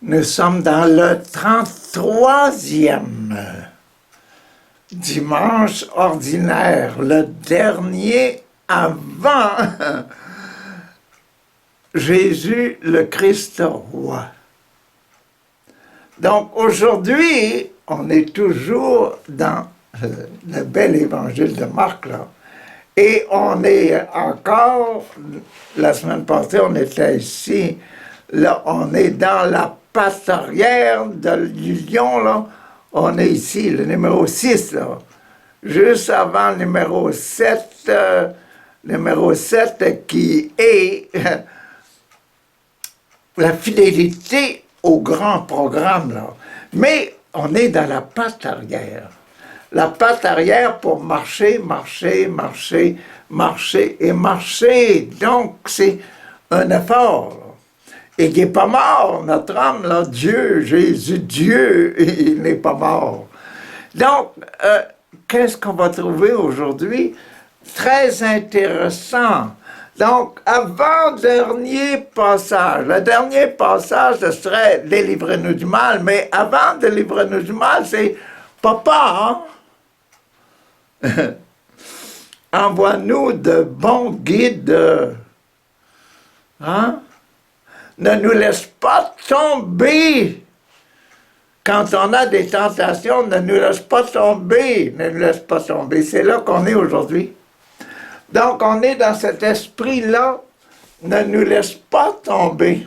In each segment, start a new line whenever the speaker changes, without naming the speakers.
Nous sommes dans le 33e dimanche ordinaire, le dernier avant Jésus le Christ roi. Donc aujourd'hui, on est toujours dans le bel évangile de Marc, là. Et on est encore, la semaine passée, on était ici, là, on est dans la passe arrière du lion, là. On est ici, le numéro 6, là. Juste avant le numéro 7, qui est la fidélité au grand programme, là. Mais on est dans la patte arrière. La patte arrière pour marcher, marcher, marcher, marcher et marcher. Donc, c'est un effort, là. Et qui n'est pas mort, notre âme, là, Dieu, Jésus, Dieu, il n'est pas mort. Donc, qu'est-ce qu'on va trouver aujourd'hui? Très intéressant. Donc, avant-dernier passage. Le dernier passage, ce serait « Délivrez-nous du mal », mais avant « Délivrez-nous du mal », c'est « Papa, hein? Envoie-nous de bons guides, hein? Ne nous laisse pas tomber. Quand on a des tentations, ne nous laisse pas tomber. Ne nous laisse pas tomber. » C'est là qu'on est aujourd'hui. Donc, on est dans cet esprit-là. Ne nous laisse pas tomber.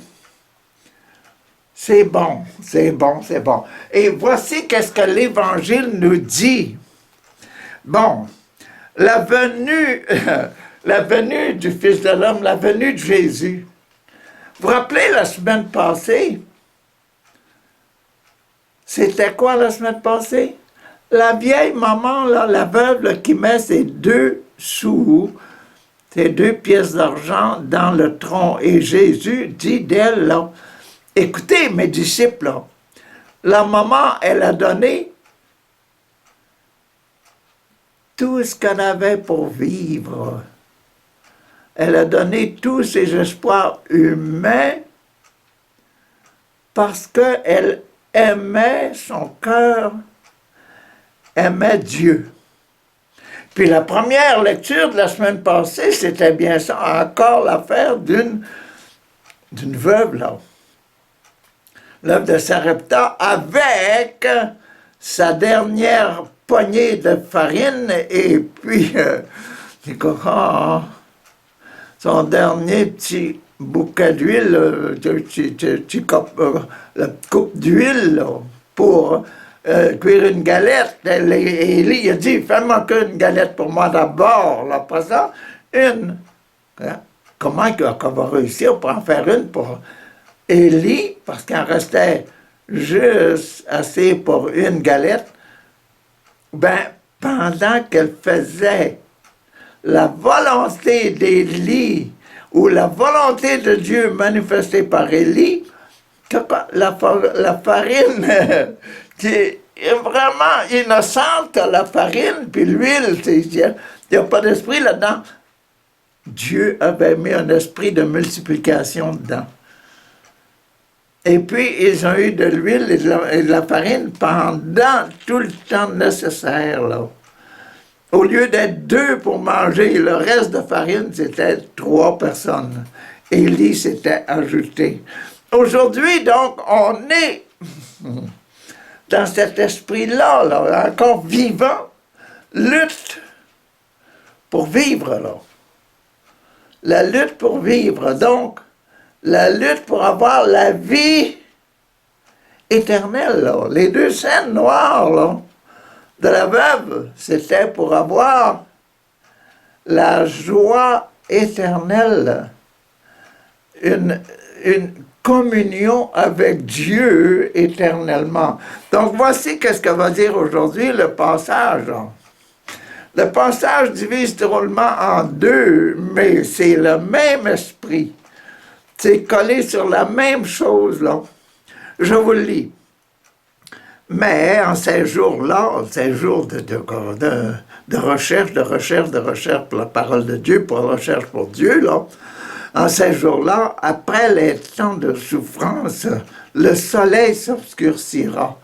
C'est bon, c'est bon, c'est bon. Et voici qu'est-ce que l'Évangile nous dit. Bon, la venue du Fils de l'homme, la venue de Jésus. Vous vous rappelez la semaine passée? C'était quoi la semaine passée? La vieille maman, là, la veuve, là, qui met ses 2 sous, ses 2 pièces d'argent dans le tronc. Et Jésus dit d'elle, là, écoutez mes disciples, là, la maman, elle a donné tout ce qu'elle avait pour vivre. Elle a donné tous ses espoirs humains parce qu'elle aimait, son cœur aimait Dieu. Puis la première lecture de la semaine passée, c'était bien ça, encore l'affaire d'une veuve, là. L'œuvre de Sarepta avec sa dernière poignée de farine et puis son dernier petit bouquet d'huile, la coupe d'huile là, pour cuire une galette. Et Élie a dit, fais-moi qu'une galette pour moi d'abord. Là, après ça, une. Comment qu'on va réussir pour en faire une pour Élie, parce qu'il en restait juste assez pour une galette? Ben, pendant qu'elle faisait la volonté d'Élie, ou la volonté de Dieu manifestée par Élie, la farine qui est vraiment innocente, la farine, puis l'huile, il n'y a pas d'esprit là-dedans. Dieu avait mis un esprit de multiplication dedans. Et puis, ils ont eu de l'huile et de la farine pendant tout le temps nécessaire, là. Au lieu d'être 2 pour manger, le reste de farine, c'était 3 personnes. Élie s'était ajouté. Aujourd'hui, donc, on est dans cet esprit-là, là, encore vivant, lutte pour vivre, là. La lutte pour vivre, donc, la lutte pour avoir la vie éternelle, là. Les 2 scènes noires, là, de la veuve, c'était pour avoir la joie éternelle, une communion avec Dieu éternellement. Donc voici qu'est-ce que va dire aujourd'hui le passage. Le passage divise drôlement en 2, mais c'est le même esprit. C'est collé sur la même chose, là. Je vous le lis. Mais en ces jours-là, ces jours de recherche pour la parole de Dieu, pour la recherche pour Dieu, là, En ces jours-là, après les temps de souffrance, le soleil s'obscurcira.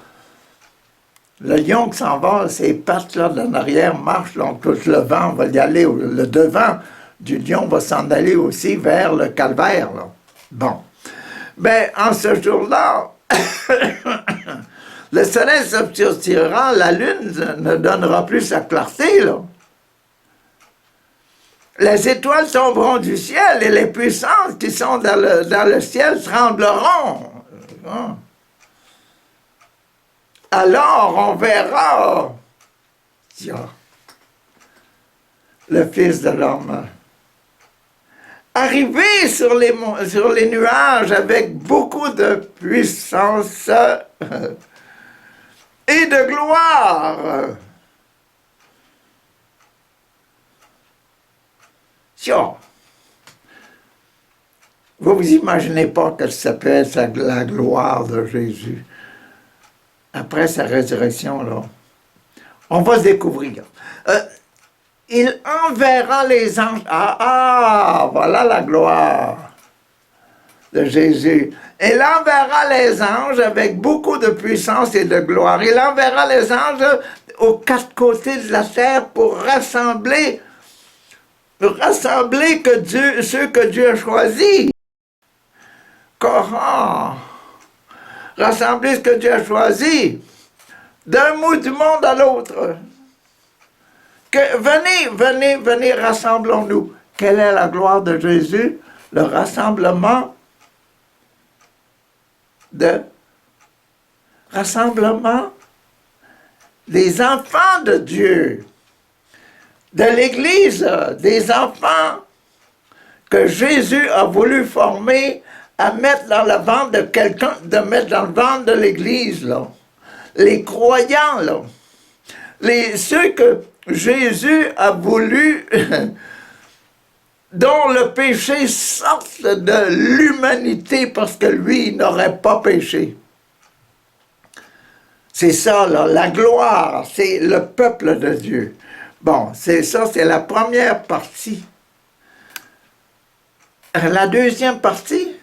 Le lion qui s'en va, ses pattes là, en arrière marchent, donc tout le vent va y aller, le devant du lion va s'en aller aussi vers le calvaire. Là. Bon. Ben, en ce jour-là, le soleil s'obscurcira, la lune ne donnera plus sa clarté, là. Les étoiles tomberont du ciel et les puissances qui sont dans le ciel trembleront. Alors on verra le Fils de l'homme arriver sur les nuages avec beaucoup de puissance et de gloire. Vous vous imaginez pas que ça peut être la gloire de Jésus après sa résurrection, là. On va se découvrir. Il enverra les anges. Voilà la gloire de Jésus. Il enverra les anges avec beaucoup de puissance et de gloire. Il enverra les anges aux quatre côtés de la terre pour rassembler ceux que Dieu a choisis. Comment? Rassembler ce que Dieu a choisi d'un bout du monde à l'autre. Venez, rassemblons-nous. Quelle est la gloire de Jésus? Le rassemblement des enfants de Dieu, de l'Église, des enfants que Jésus a voulu former à mettre dans le ventre de quelqu'un, de mettre dans le ventre de l'Église, là. Les croyants, là. Ceux que Jésus a voulu, dont le péché sorte de l'humanité parce que lui, il n'aurait pas péché. C'est ça, là, la gloire, c'est le peuple de Dieu. Bon, c'est ça, c'est la première partie. La deuxième partie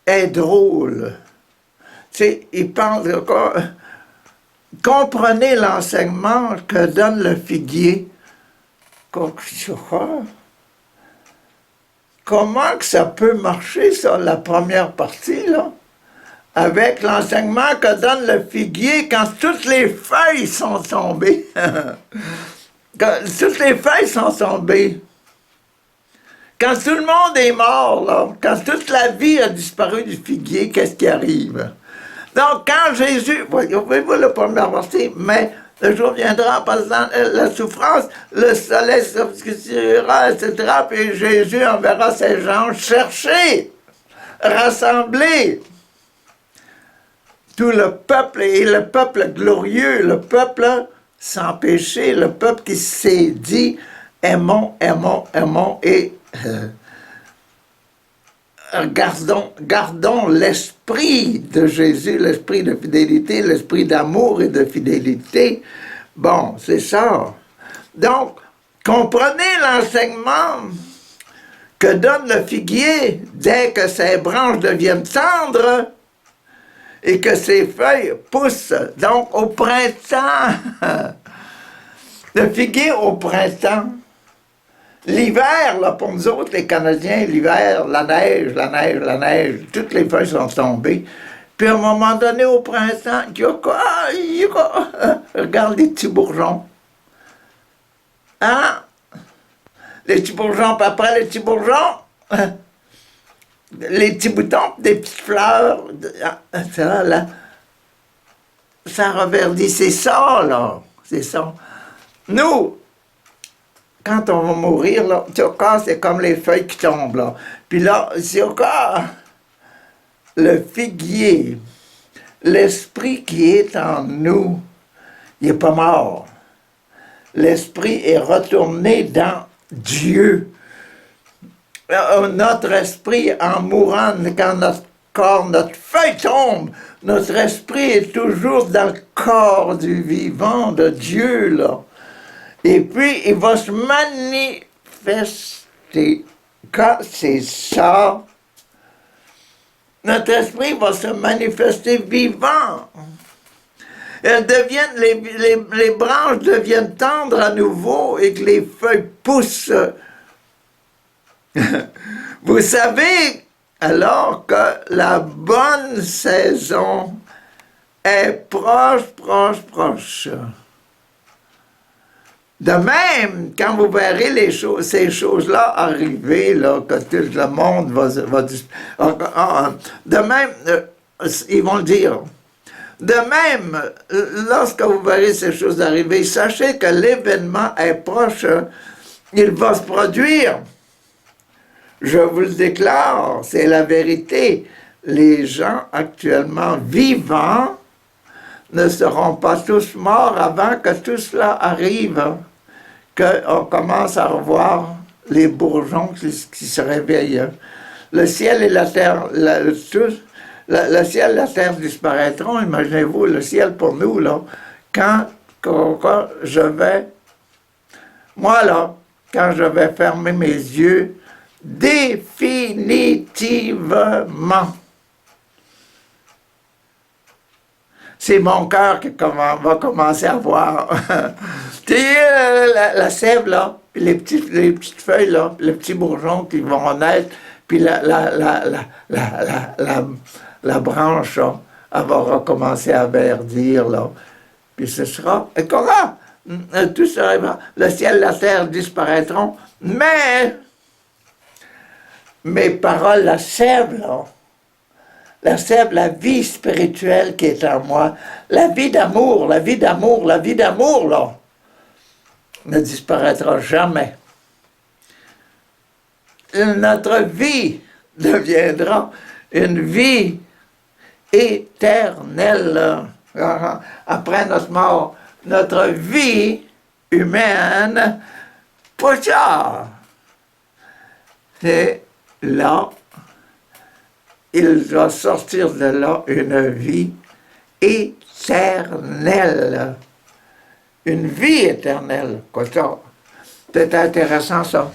est drôle. Tu sais, il pense encore... Comprenez l'enseignement que donne le figuier. Comment que ça peut marcher, ça, la première partie, là? Avec l'enseignement que donne le figuier quand toutes les feuilles sont tombées. Quand toutes les feuilles sont tombées. Quand tout le monde est mort, là, quand toute la vie a disparu du figuier, qu'est-ce qui arrive? Donc, quand Jésus, voyez-vous la première partie, mais le jour viendra en passant la souffrance, le soleil s'obscurcira, etc., puis Jésus enverra ses gens chercher, rassembler tout le peuple, et le peuple glorieux, le peuple sans péché, le peuple qui s'est dit, aimons, aimons, aimons, et gardons l'esprit de Jésus, l'esprit de fidélité, l'esprit d'amour et de fidélité. Bon, c'est ça. Donc, comprenez l'enseignement que donne le figuier dès que ses branches deviennent tendres et que ses feuilles poussent. Donc, au printemps, le figuier au printemps. L'hiver, là, pour nous autres, les Canadiens, l'hiver, la neige, toutes les feuilles sont tombées. Puis à un moment donné, au printemps, regarde les petits bourgeons. Hein? Les petits bourgeons, puis après les petits bourgeons, les petits boutons, des petites fleurs. Ça, là, ça reverdit, c'est ça, là. C'est ça. Nous, quand on va mourir, là, c'est comme les feuilles qui tombent, là. Puis là, c'est encore le figuier, l'esprit qui est en nous, il n'est pas mort. L'esprit est retourné dans Dieu. Notre esprit, en mourant, quand notre corps, notre feuille tombe, notre esprit est toujours dans le corps du vivant de Dieu, là. Et puis, il va se manifester quand c'est ça, notre esprit va se manifester vivant. Elles deviennent, les branches deviennent tendres à nouveau et que les feuilles poussent. Vous savez alors que la bonne saison est proche, proche, proche. De même, quand vous verrez ces choses-là arriver, là, que tout le monde va de même, ils vont le dire. De même, lorsque vous verrez ces choses arriver, sachez que l'événement est proche, il va se produire. Je vous le déclare, c'est la vérité. Les gens actuellement vivants ne seront pas tous morts avant que tout cela arrive, qu'on commence à revoir les bourgeons qui se réveillent. Le ciel et la terre, le ciel et la terre disparaîtront, imaginez-vous, le ciel pour nous, là, quand je vais, moi là, quand je vais fermer mes yeux, définitivement. C'est mon cœur qui va commencer à voir. Tu sais, la sève, là, puis les petites feuilles, là, les petits bourgeons qui vont naître, puis la branche, là, elle va recommencer à verdir, là. Puis ce sera, et qu'aura, tout sera, le ciel et la terre disparaîtront, mais mes paroles, la sève, là, la sève, la vie spirituelle qui est en moi, la vie d'amour, la vie d'amour, la vie d'amour, là, ne disparaîtra jamais. Notre vie deviendra une vie éternelle. Après notre mort, notre vie humaine, pocha, et là, il va sortir de là une vie éternelle. Une vie éternelle. C'est intéressant, ça.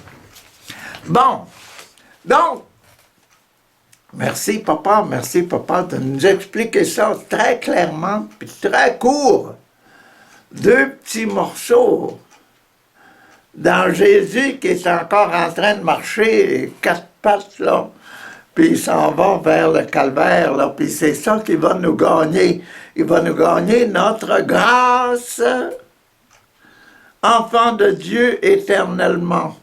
Bon. Donc, merci, papa, de nous expliquer ça très clairement, puis très court. 2 petits morceaux dans Jésus qui est encore en train de marcher, 4 pattes, là, puis il s'en va vers le calvaire, là, puis c'est ça qui va nous gagner. Il va nous gagner notre grâce, enfant de Dieu éternellement.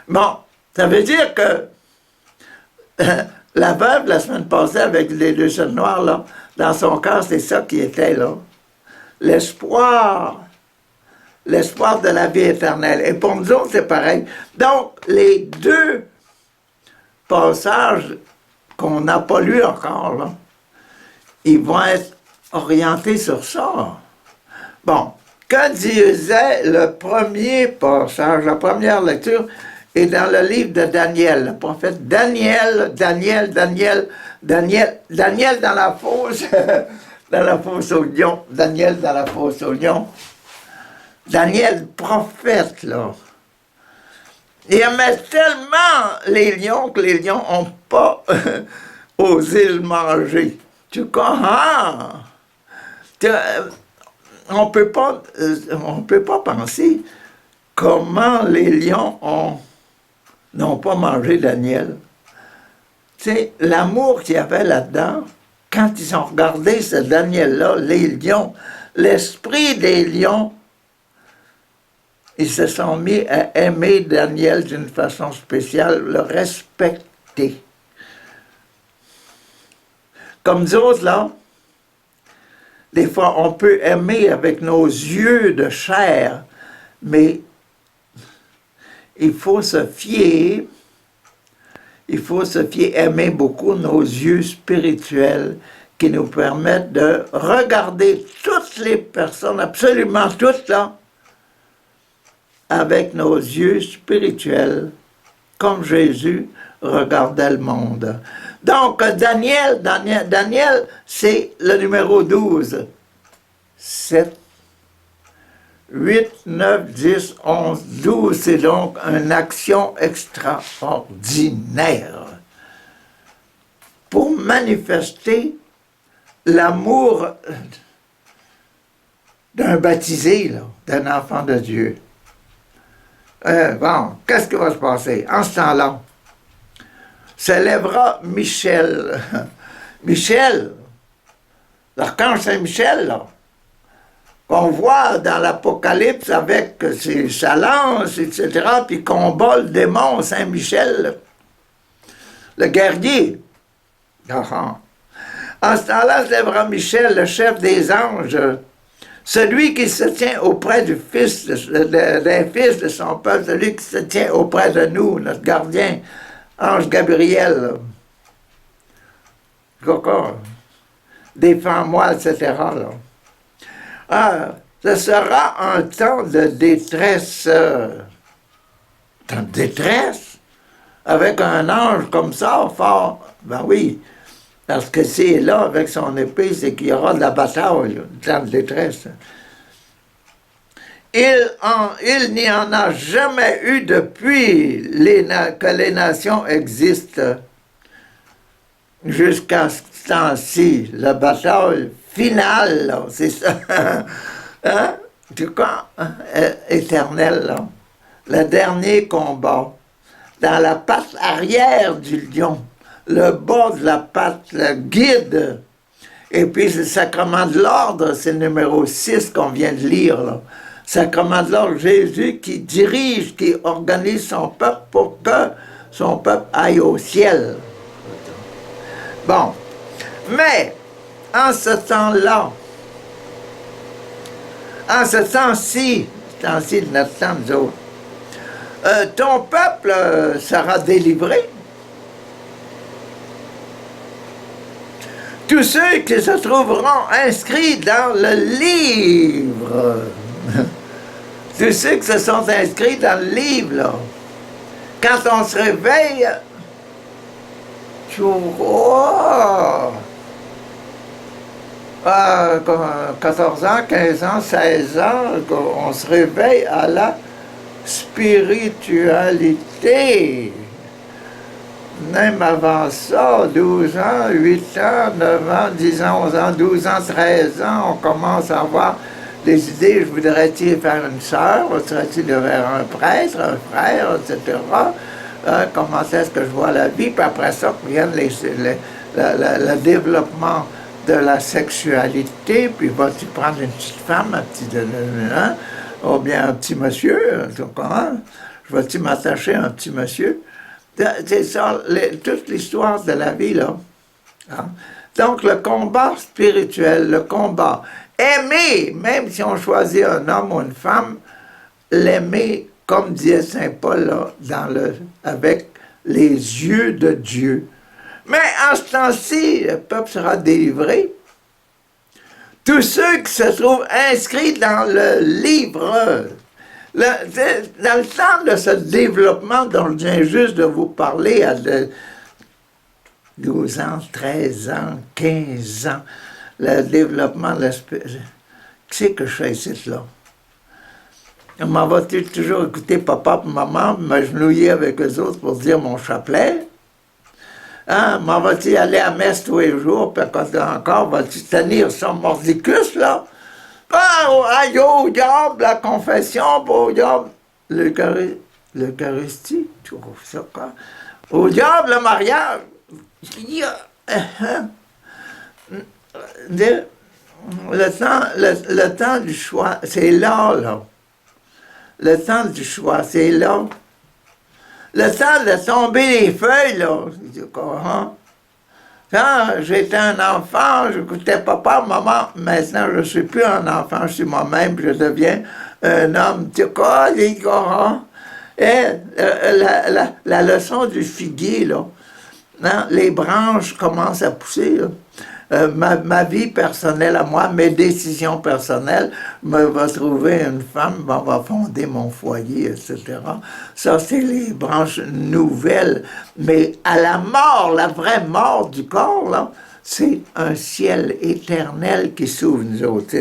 Bon, ça veut dire que la veuve, la semaine passée, avec les 2 jeunes noirs, là, dans son cœur, c'est ça qui était, là. L'espoir de la vie éternelle. Et pour nous autres, c'est pareil. Donc, les 2 passages qu'on n'a pas lus encore, là, ils vont être orientés sur ça. Bon, que disait le premier passage, la première lecture, est dans le livre de Daniel, le prophète Daniel dans la fosse, dans la fosse aux lions, Daniel dans la fosse aux lions. Daniel, prophète, là. Il aimait tellement les lions que les lions n'ont pas osé le manger. Tu comprends? On peut pas penser comment les lions n'ont pas mangé Daniel. Tu sais, l'amour qu'il y avait là-dedans, quand ils ont regardé ce Daniel-là, les lions, l'esprit des lions, ils se sont mis à aimer Daniel d'une façon spéciale, le respecter. Comme nous autres, là, des fois, on peut aimer avec nos yeux de chair, mais il faut se fier, aimer beaucoup nos yeux spirituels qui nous permettent de regarder toutes les personnes, absolument toutes, là, avec nos yeux spirituels, comme Jésus regardait le monde. Donc, Daniel, c'est le numéro 12. 7, 8, 9, 10, 11, 12, c'est donc une action extraordinaire pour manifester l'amour d'un baptisé, d'un enfant de Dieu. Bon, qu'est-ce qui va se passer? En ce temps-là, s'élèvera Michel. Michel, l'archange Saint-Michel, là, qu'on voit dans l'Apocalypse avec sa lance, etc., puis combat le démon Saint-Michel, le guerrier. En ce temps-là, s'élèvera Michel, le chef des anges, celui qui se tient auprès du fils, d'un fils de son peuple, celui qui se tient auprès de nous, notre gardien, ange Gabriel. Défends-moi, etc. Là. Ah, ce sera un temps de détresse. Avec un ange comme ça, fort. Ben oui, parce que c'est là, avec son épée, c'est qu'il y aura de la bataille, un temps de détresse. Il n'y en a jamais eu depuis que les nations existent jusqu'à ce temps-ci. La bataille finale, c'est ça. Hein? Du cas éternel, là. Le dernier combat. Dans la patte arrière du lion, le bas de la patte, le guide. Et puis le sacrement de l'ordre, c'est le numéro 6 qu'on vient de lire, là. Sacrement de l'ordre, Jésus qui dirige, qui organise son peuple pour que son peuple aille au ciel. Bon, mais en ce temps-là, en ce temps-ci de notre temps, nous autres, ton peuple sera délivré. Tous ceux qui se trouveront inscrits dans le livre, tous ceux qui se sont inscrits dans le livre, là, quand on se réveille, oh, 14 ans, 15 ans, 16 ans, on se réveille à la spiritualité. Même avant ça, 12 ans, 8 ans, 9 ans, 10 ans, 11 ans, 12 ans, 13 ans, on commence à avoir des idées. Je voudrais-il faire une sœur, voudrais-il vers un prêtre, un frère, etc. Comment est-ce que je vois la vie? Puis après ça, vient le développement de la sexualité, puis vas-tu prendre une petite femme, un petit... Hein? Ou bien un petit monsieur, comment? Je vais-tu m'attacher à un petit monsieur? C'est ça, toute l'histoire de la vie, là. Hein? Donc, le combat spirituel, le combat. Aimer, même si on choisit un homme ou une femme, l'aimer, comme disait Saint Paul, là, avec les yeux de Dieu. Mais en ce temps-ci, le peuple sera délivré. Tous ceux qui se trouvent inscrits dans le livre, dans le temps de ce développement dont je viens juste de vous parler, à 12 ans, 13 ans, 15 ans, le développement de l'esprit. Qu'est-ce que je fais ici, là? M'en va-t-il toujours écouter papa et maman, m'agenouiller avec eux autres pour dire mon chapelet? Hein, m'en va-t-il aller à messe tous les jours, puis encore, va-t-il tenir son mordicus, là? Ah, aïe, au diable, la confession, au diable, l'Eucharistie, tu trouves ça, quoi? Au diable, le mariage. Le temps du choix, c'est là, là. Le temps du choix, c'est là. Le temps de tomber les feuilles, là. Hein? Quand j'étais un enfant, j'écoutais papa, maman. Maintenant, je ne suis plus un enfant, je suis moi-même, je deviens un homme. Tu vois, hein? Et la leçon du figuier, là. Hein? Les branches commencent à pousser, là. Ma vie personnelle à moi, mes décisions personnelles, me va trouver une femme, on va fonder mon foyer, etc. Ça, c'est les branches nouvelles. Mais à la mort, la vraie mort du corps, là, c'est un ciel éternel qui s'ouvre, nous autres.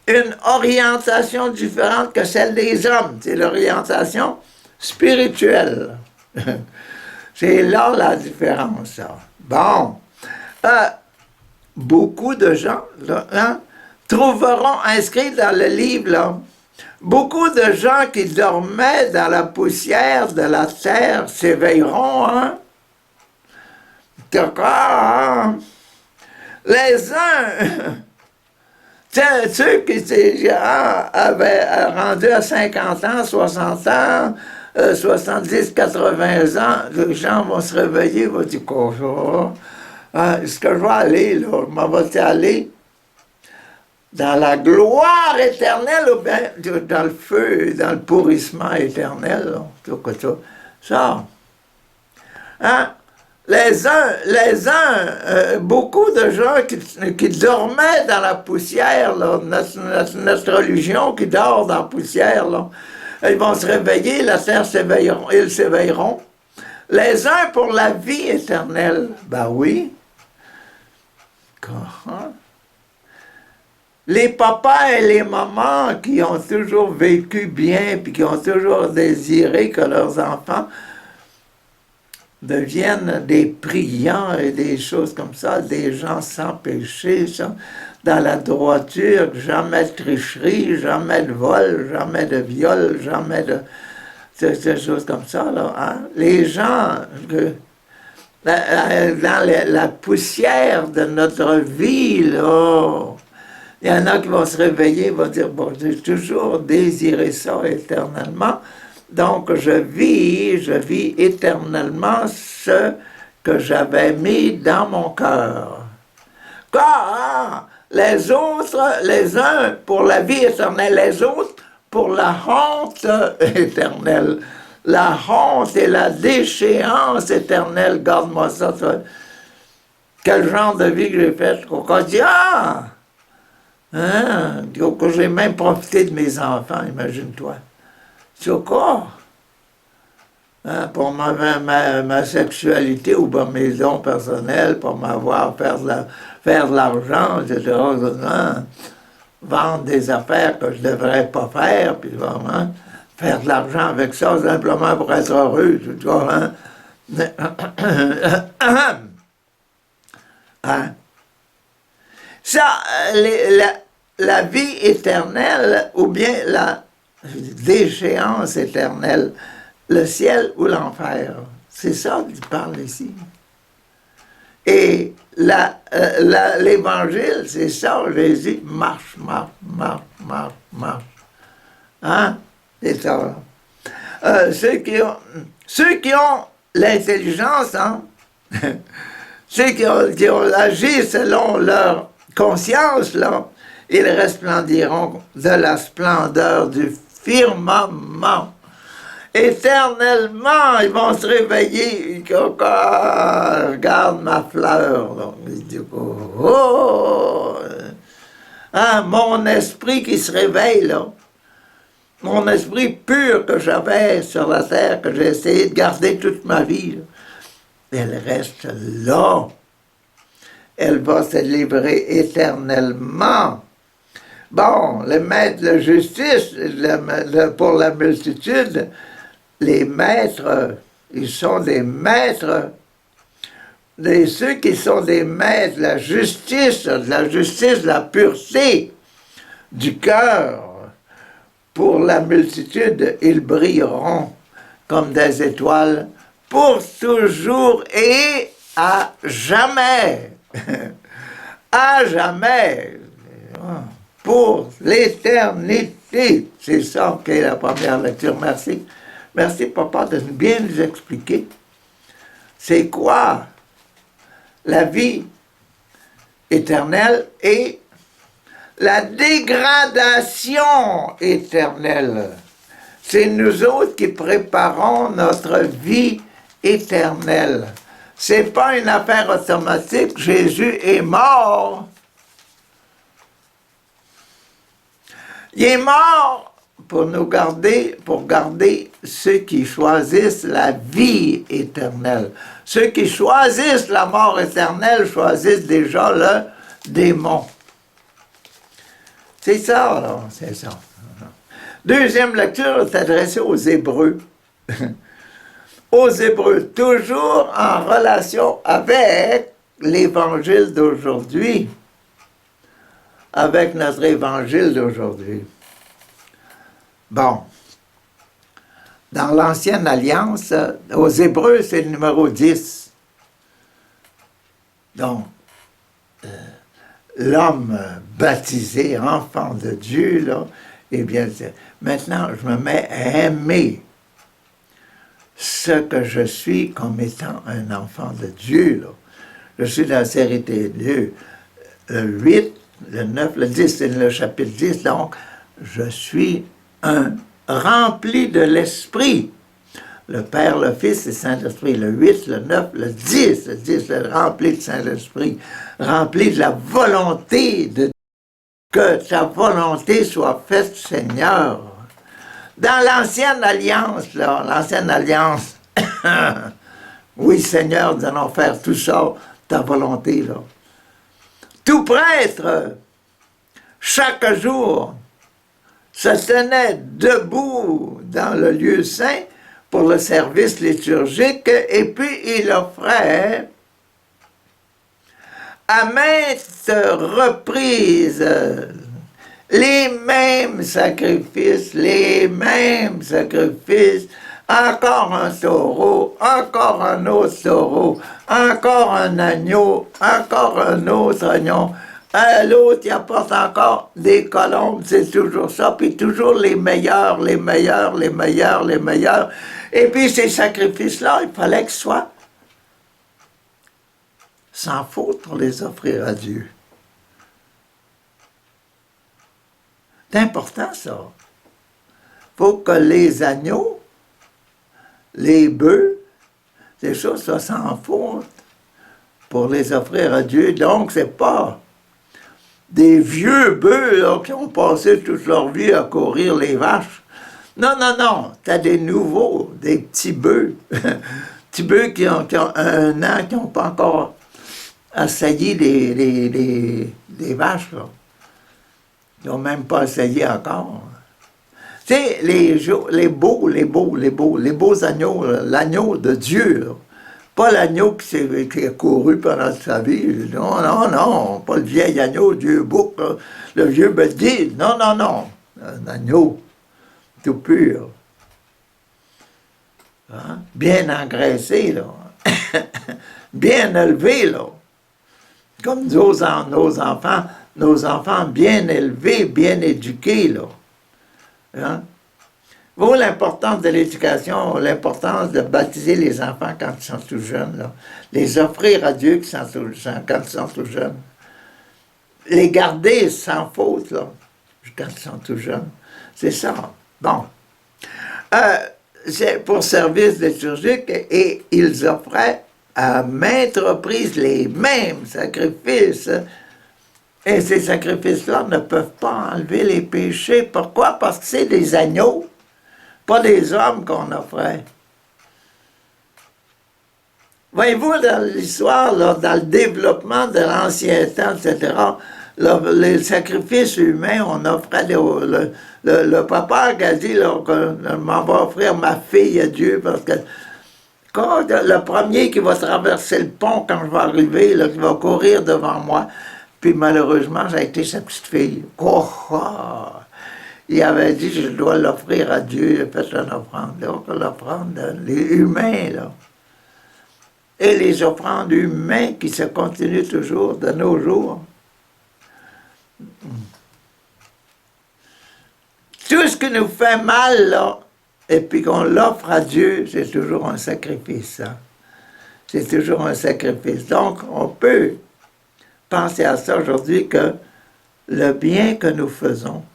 une orientation différente que celle des hommes. C'est l'orientation spirituelle. C'est là la différence. Ça. Bon. Beaucoup de gens là, trouveront inscrit dans le livre là, beaucoup de gens qui dormaient dans la poussière de la terre s'éveilleront. Hein? Hein? Les uns, ceux qui avaient rendu à 50 ans, 60 ans, 70, 80 ans, les gens vont se réveiller, vont dire quoi, est-ce que je vais aller, là, je m'en vais aller dans la gloire éternelle ou bien dans le feu, dans le pourrissement éternel, là, ça. Hein? Les uns, beaucoup de gens qui dormaient dans la poussière, là, notre religion qui dort dans la poussière, là, ils vont se réveiller, la terre s'éveilleront, ils s'éveilleront. Les uns pour la vie éternelle, ben oui. Les papas et les mamans qui ont toujours vécu bien, puis qui ont toujours désiré que leurs enfants deviennent des priants et des choses comme ça, des gens sans péché, dans la droiture, jamais de tricherie, jamais de vol, jamais de viol, jamais de ces choses comme ça. Là, hein? Les gens, dans la poussière de notre vie, là, il y en a qui vont se réveiller, vont dire, bon, j'ai toujours désiré ça éternellement, donc je vis éternellement ce que j'avais mis dans mon cœur. Car les autres, les uns pour la vie éternelle, les autres pour la honte éternelle. La honte et la déchéance éternelle, garde-moi ça. Quel genre de vie que j'ai fait? Qu'on dit, hein, que j'ai même profité de mes enfants, imagine-toi. Sur quoi? Hein, pour ma sexualité ou pour mes dons personnels, pour m'avoir faire de l'argent, etc. Hein, vendre des affaires que je ne devrais pas faire, puis vraiment faire de l'argent avec ça simplement pour être heureux, tu vois. Hein? Hein? Ça, la vie éternelle ou bien la déchéance éternelle, le ciel ou l'enfer, c'est ça qu'il parle ici. Et l'évangile, c'est ça, Jésus marche. Hein? C'est ça. Ceux qui ont l'intelligence, hein? Ceux qui ont agi selon leur conscience, là, ils resplendiront de la splendeur du firmament. Éternellement, ils vont se réveiller. Regarde ma fleur. Là. Ils disent, hein, mon esprit qui se réveille, là. Mon esprit pur que j'avais sur la terre, que j'ai essayé de garder toute ma vie, là. Elle reste là. Elle va se livrer éternellement. Bon, le maître de justice, pour la multitude, les maîtres, ils sont des maîtres. Ceux qui sont des maîtres de la justice, la pureté du cœur, pour la multitude, ils brilleront comme des étoiles pour toujours et à jamais. À jamais. Pour l'éternité. C'est ça qu'est la première lecture. Merci. Merci, papa, de bien nous expliquer. C'est quoi la vie éternelle et la dégradation éternelle. C'est nous autres qui préparons notre vie éternelle. C'est pas une affaire automatique. Jésus est mort. Il est mort pour nous garder, pour garder ceux qui choisissent la vie éternelle. Ceux qui choisissent la mort éternelle choisissent déjà le démon. C'est ça, là, c'est ça. Deuxième lecture est adressée aux Hébreux. Aux Hébreux, toujours en relation avec l'Évangile d'aujourd'hui, avec notre Évangile d'aujourd'hui. Bon. Dans l'Ancienne Alliance, aux Hébreux, c'est le numéro 10. Donc, l'homme baptisé, enfant de Dieu, là, eh bien, maintenant, je me mets à aimer ce que je suis comme étant un enfant de Dieu, là. Je suis dans la série de Dieu. Le 8, le 9, le 10, c'est le chapitre 10, donc, je suis un rempli de l'Esprit. Le Père, le Fils et le Saint-Esprit. Le 8, le 9, le 10. Le 10, le rempli de Saint-Esprit. Rempli de la volonté de Dieu. Que ta volonté soit faite, Seigneur. Dans l'Ancienne Alliance, là, l'Ancienne Alliance, oui, Seigneur, nous allons faire tout ça, ta volonté, là. Tout prêtre, chaque jour, se tenait debout dans le lieu saint pour le service liturgique et puis il offrait à maintes reprises les mêmes sacrifices, encore un taureau, encore un autre taureau, encore un agneau, encore un autre agneau. L'autre, il apporte encore des colombes, c'est toujours ça, puis toujours les meilleurs, les meilleurs, les meilleurs, les meilleurs. Et puis ces sacrifices-là, il fallait qu'ils soient sans faute pour les offrir à Dieu. C'est important, ça. Il faut que les agneaux, les bœufs, ces choses soient sans faute pour les offrir à Dieu. Donc, c'est pas des vieux bœufs là, qui ont passé toute leur vie à courir les vaches. Non, non, non. T'as des nouveaux, des petits bœufs. Petits bœufs qui ont 1 an, qui n'ont pas encore assailli les vaches, là. Ils n'ont même pas essayé encore. Tu sais, les beaux agneaux, l'agneau de Dieu, là. Pas l'agneau qui a couru pendant sa vie. Non, non, non. Pas le vieil agneau, le vieux bouc, là, le vieux bélier. Non, non, non. Un agneau tout pur. Hein? Bien engraissé, là. Bien élevé, là. Comme nos enfants bien élevés, bien éduqués, là. Hein? Vaut l'importance de l'éducation, l'importance de baptiser les enfants quand ils sont tout jeunes, là. Les offrir à Dieu quand ils sont tout jeunes. Les garder sans faute, là, quand ils sont tout jeunes. C'est ça. Bon. C'est pour service liturgique et ils offraient à maintes reprises les mêmes sacrifices. Et ces sacrifices-là ne peuvent pas enlever les péchés. Pourquoi? Parce que c'est des agneaux, pas des hommes qu'on offrait. Voyez-vous, dans l'histoire, dans le développement de l'ancien temps, etc., les sacrifices humains, on offrait le papa qui a dit là, que je m'en vais offrir ma fille à Dieu parce que quand le premier qui va traverser le pont quand je vais arriver, là, qui va courir devant moi, puis malheureusement, ça a été sa petite fille. Oh, oh. Il avait dit, je dois l'offrir à Dieu, il a fait une offrande. Donc, l'offrande, les humains, là. Et les offrandes humaines qui se continuent toujours de nos jours. Tout ce qui nous fait mal, là, et puis qu'on l'offre à Dieu, c'est toujours un sacrifice. Hein? C'est toujours un sacrifice. Donc, on peut penser à ça aujourd'hui, que le bien que nous faisons,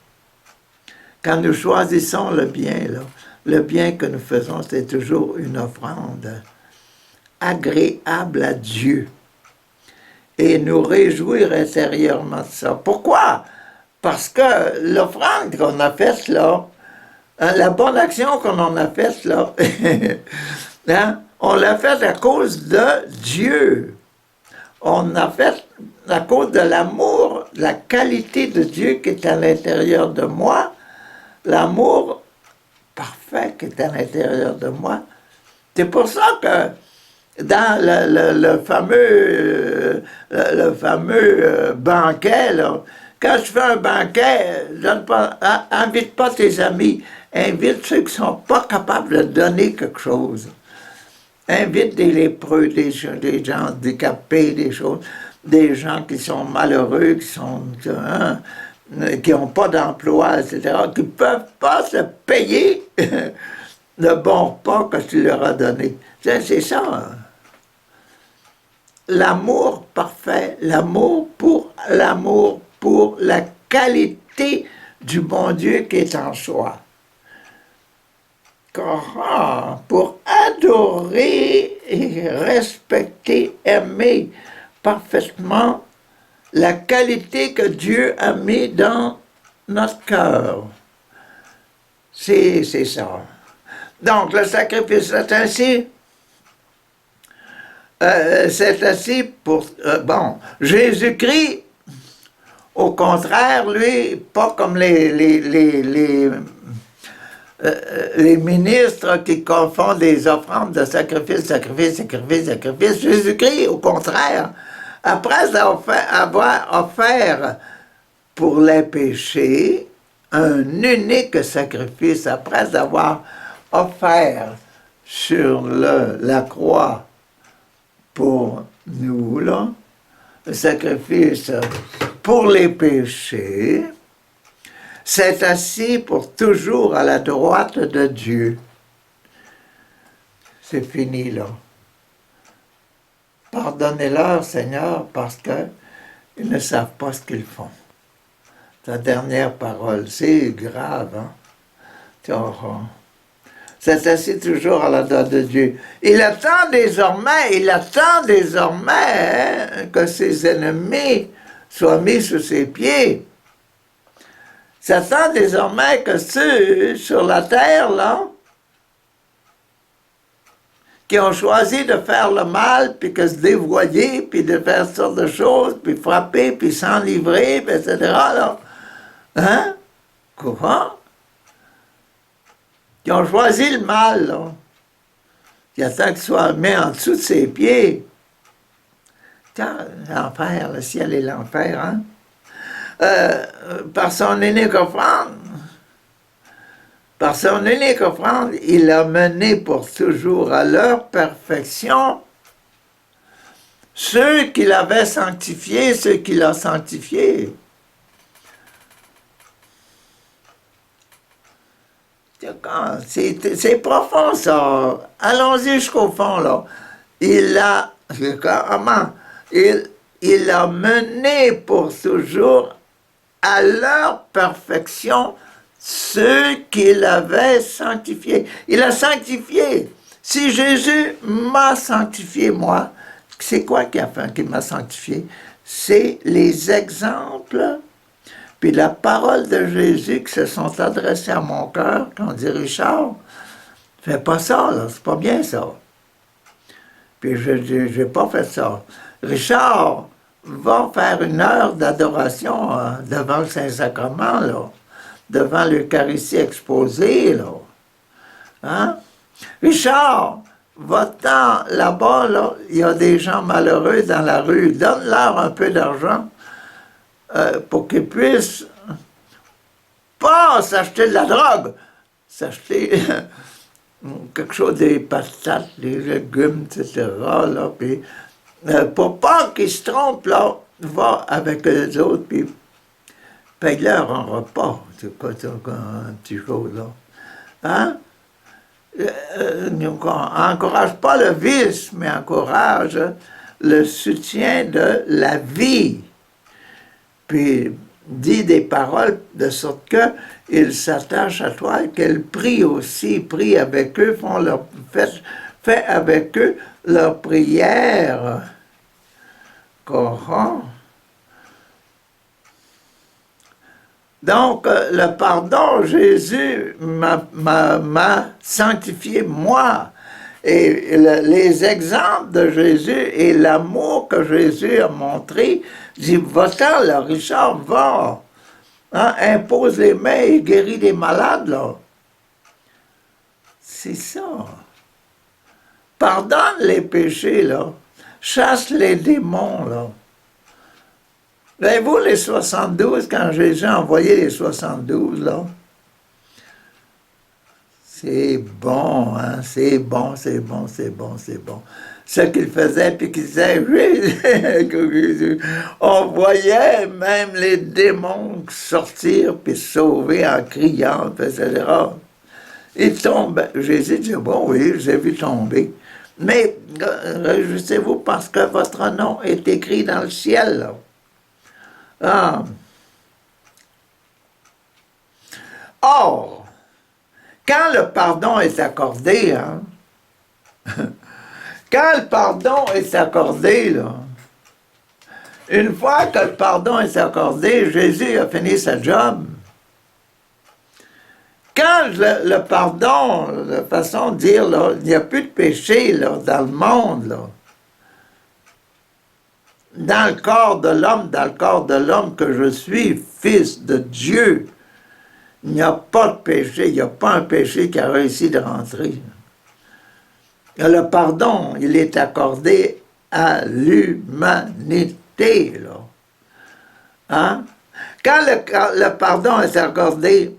quand nous choisissons le bien, là, le bien que nous faisons, c'est toujours une offrande agréable à Dieu. Et nous réjouir intérieurement de ça. Pourquoi? Parce que l'offrande qu'on a faite là, la bonne action qu'on en a faite là, hein, on l'a faite à cause de Dieu. on a fait, à cause de l'amour, la qualité de Dieu qui est à l'intérieur de moi, l'amour parfait qui est à l'intérieur de moi. C'est pour ça que dans le fameux banquet, là, quand je fais un banquet, invite pas tes amis, invite ceux qui ne sont pas capables de donner quelque chose. Invite des lépreux, des gens handicapés, des gens qui sont malheureux, qui n'ont pas d'emploi, etc., qui ne peuvent pas se payer le bon repas que tu leur as donné. C'est ça. Hein. L'amour parfait, l'amour pour la qualité du bon Dieu qui est en soi. Pour adorer et respecter, aimer parfaitement la qualité que Dieu a mis dans notre cœur. C'est ça. Donc, le sacrifice c'est ainsi pour... bon, Jésus-Christ, au contraire, lui, pas comme les ministres qui confondent des offrandes de sacrifice. Jésus-Christ, au contraire, après avoir offert pour les péchés un unique sacrifice, après avoir offert sur la croix pour nous, là, le sacrifice pour les péchés, s'est assis pour toujours à la droite de Dieu. C'est fini, là. Pardonnez-leur, Seigneur, parce qu'ils ne savent pas ce qu'ils font. Ta dernière parole, c'est grave, hein? C'est assis toujours à la droite de Dieu. Il attend désormais que ses ennemis soient mis sous ses pieds. Il attend désormais que ceux sur la terre, là, qui ont choisi de faire le mal, puis que se dévoyer, puis de faire toutes sortes de choses, puis frapper, puis s'enivrer, puis etc., là. Hein? Comment? Qui ont choisi le mal, là. Qui attend qu'il soit mis en dessous de ses pieds. L'enfer, le ciel et l'enfer, hein? Par son unique offrande, il a mené pour toujours à leur perfection ceux qu'il avait sanctifiés, ceux qu'il a sanctifiés. C'est profond, ça. Allons-y jusqu'au fond, là. Il a mené pour toujours à leur perfection ceux qu'il avait sanctifiés. Il a sanctifié. Si Jésus m'a sanctifié, moi, c'est quoi qui m'a sanctifié? C'est les exemples, puis la parole de Jésus qui se sont adressés à mon cœur, quand on dit Richard, fais pas ça, là, c'est pas bien ça. Puis je n'ai pas fait ça. Richard va faire une heure d'adoration devant le Saint-Sacrement, là, devant l'Eucharistie exposée, là. Hein? Richard, va-t'en là-bas, là, il y a des gens malheureux dans la rue, donne-leur un peu d'argent pour qu'ils puissent pas s'acheter de la drogue, s'acheter quelque chose, des patates, des légumes, etc., là, puis pour pas qu'ils se trompent, là, va avec les autres, puis paye-leur un repas, c'est quoi, un petit chose, là. Hein? Encourage pas le vice, mais encourage le soutien de la vie. Puis, dit des paroles de sorte qu'ils s'attachent à toi et qu'elles prient aussi, prient avec eux, fait avec eux leur prière. Coran. Donc, le pardon, Jésus m'a sanctifié moi. Et les exemples de Jésus et l'amour que Jésus a montré, dit, va-t'en, là, Richard, va. Hein, impose les mains et guérit des malades, là. C'est ça. Pardonne les péchés, là. Chasse les démons, là. Voyez-vous les 72, quand Jésus a envoyé les 72, là? C'est bon, hein? C'est bon, c'est bon, c'est bon, c'est bon. Ce qu'il faisait, puis qu'il disait, Jésus, on voyait même les démons sortir, puis sauver en criant, etc. Il tombe. Jésus dit, bon, oui, j'ai vu tomber. Mais réjouissez-vous parce que votre nom est écrit dans le ciel, là. Ah. Or, quand le pardon est accordé, hein, quand le pardon est accordé, là, une fois que le pardon est accordé, Jésus a fini sa job. Quand le pardon, la façon de dire, là, il n'y a plus de péché là, dans le monde, là. Dans le corps de l'homme que je suis, fils de Dieu, il n'y a pas de péché, il n'y a pas un péché qui a réussi de rentrer. Le pardon, il est accordé à l'humanité, là. Hein? Quand le pardon est accordé,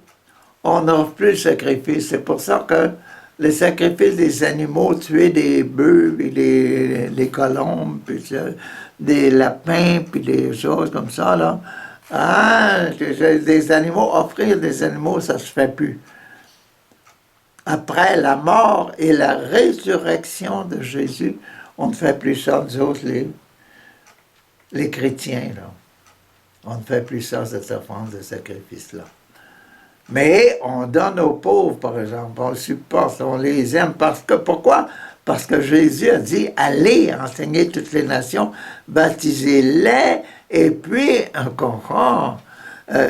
on n'offre plus le sacrifice. C'est pour ça que le sacrifice des animaux, tuer des bœufs, puis des colombes, puis des lapins, puis des choses comme ça, là. Ah, des animaux, offrir des animaux, ça se fait plus. Après la mort et la résurrection de Jésus, on ne fait plus ça, nous autres, les chrétiens, là. On ne fait plus ça, cette offrande de sacrifice-là. Mais on donne aux pauvres, par exemple, on le supporte, on les aime. Parce que, pourquoi? Parce que Jésus a dit, allez enseigner toutes les nations, baptisez-les, et puis, encore,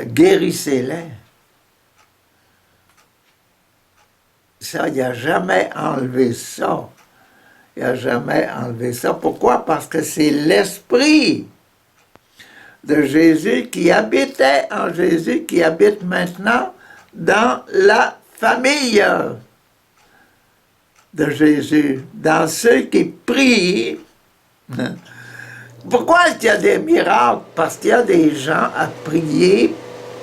guérissez-les. Ça, il n'a jamais enlevé ça. Il n'a jamais enlevé ça. Pourquoi? Parce que c'est l'esprit de Jésus qui habitait en Jésus, qui habite maintenant dans la famille de Jésus, dans ceux qui prient. Pourquoi il y a des miracles? Parce qu'il y a des gens à prier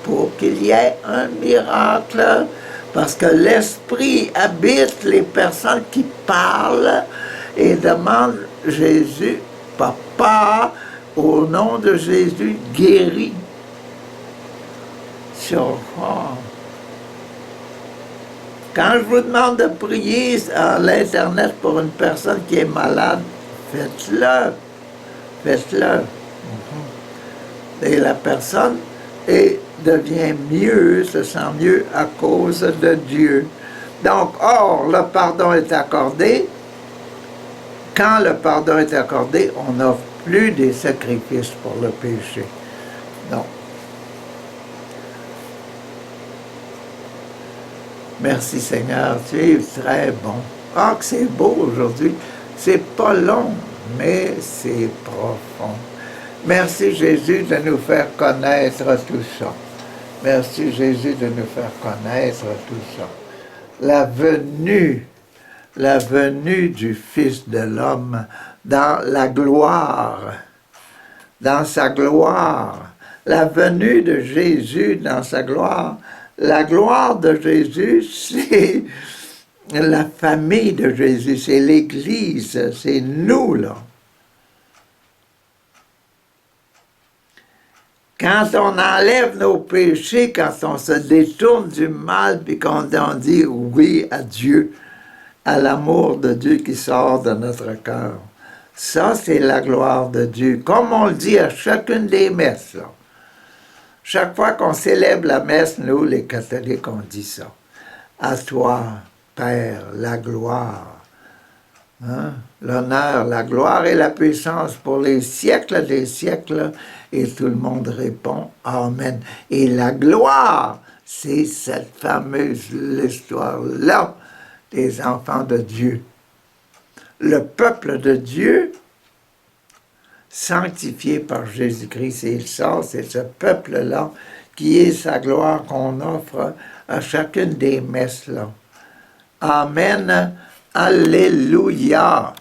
pour qu'il y ait un miracle. Parce que l'Esprit habite les personnes qui parlent et demandent Jésus, Papa, au nom de Jésus, guéris. Quand je vous demande de prier à l'Internet pour une personne qui est malade, faites-le. Faites-le. Et la personne devient mieux, se sent mieux à cause de Dieu. Donc, or, le pardon est accordé. Quand le pardon est accordé, on n'offre plus des sacrifices pour le péché. Non. Merci Seigneur, tu es très bon. Ah, que c'est beau aujourd'hui. C'est pas long, mais c'est profond. Merci Jésus de nous faire connaître tout ça. Merci Jésus de nous faire connaître tout ça. La venue du Fils de l'homme dans la gloire, dans sa gloire. La venue de Jésus dans sa gloire. La gloire de Jésus, c'est la famille de Jésus, c'est l'Église, c'est nous, là. Quand on enlève nos péchés, quand on se détourne du mal, puis quand on dit oui à Dieu, à l'amour de Dieu qui sort de notre cœur, ça, c'est la gloire de Dieu. Comme on le dit à chacune des messes, là. Chaque fois qu'on célèbre la messe, nous, les catholiques, on dit ça. À toi, Père, la gloire, hein? L'honneur, la gloire et la puissance pour les siècles des siècles. Et tout le monde répond Amen. Et la gloire, c'est cette fameuse histoire-là des enfants de Dieu. le peuple de Dieu, sanctifié par Jésus-Christ. Et il sort, c'est ce peuple-là qui est sa gloire qu'on offre à chacune des messes-là. Amen. Alléluia.